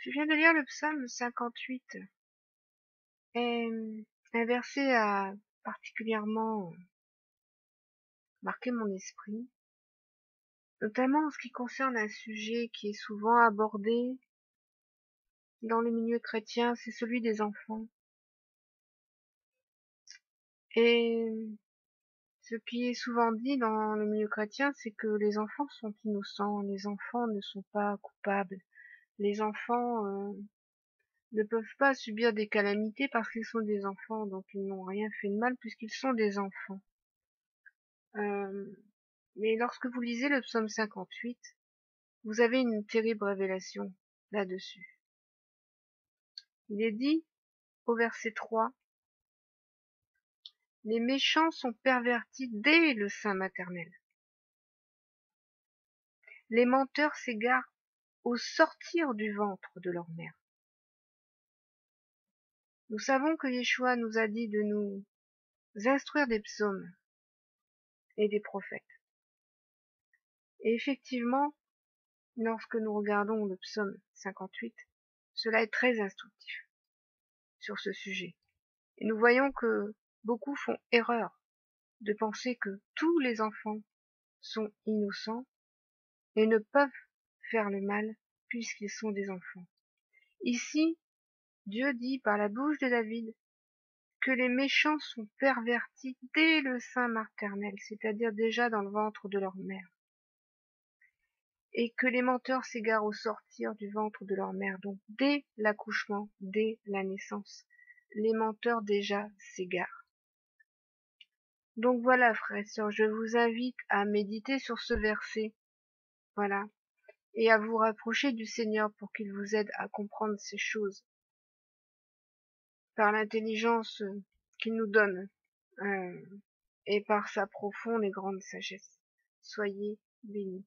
Je viens de lire le psaume 58 et un verset a particulièrement marqué mon esprit, notamment en ce qui concerne un sujet qui est souvent abordé dans le milieu chrétien, c'est celui des enfants. Et ce qui est souvent dit dans le milieu chrétien, c'est que les enfants sont innocents, les enfants ne sont pas coupables, les enfants ne peuvent pas subir des calamités parce qu'ils sont des enfants, donc ils n'ont rien fait de mal puisqu'ils sont des enfants. Mais lorsque vous lisez le psaume 58, vous avez une terrible révélation là-dessus. Il est dit au verset 3, « Les méchants sont pervertis dès le sein maternel. Les menteurs s'égarent au sortir du ventre de leur mère. » Nous savons que Yeshua nous a dit de nous instruire des psaumes et des prophètes. Et effectivement, lorsque nous regardons le psaume 58, cela est très instructif sur ce sujet. Et nous voyons que beaucoup font erreur de penser que tous les enfants sont innocents et ne peuvent faire le mal puisqu'ils sont des enfants. Ici, Dieu dit par la bouche de David que les méchants sont pervertis dès le sein maternel, c'est-à-dire déjà dans le ventre de leur mère, et que les menteurs s'égarent au sortir du ventre de leur mère, donc dès l'accouchement, dès la naissance, les menteurs déjà s'égarent. Donc voilà, frères et sœurs, je vous invite à méditer sur ce verset, voilà, et à vous rapprocher du Seigneur pour qu'il vous aide à comprendre ces choses par l'intelligence qu'il nous donne et par sa profonde et grande sagesse. Soyez bénis.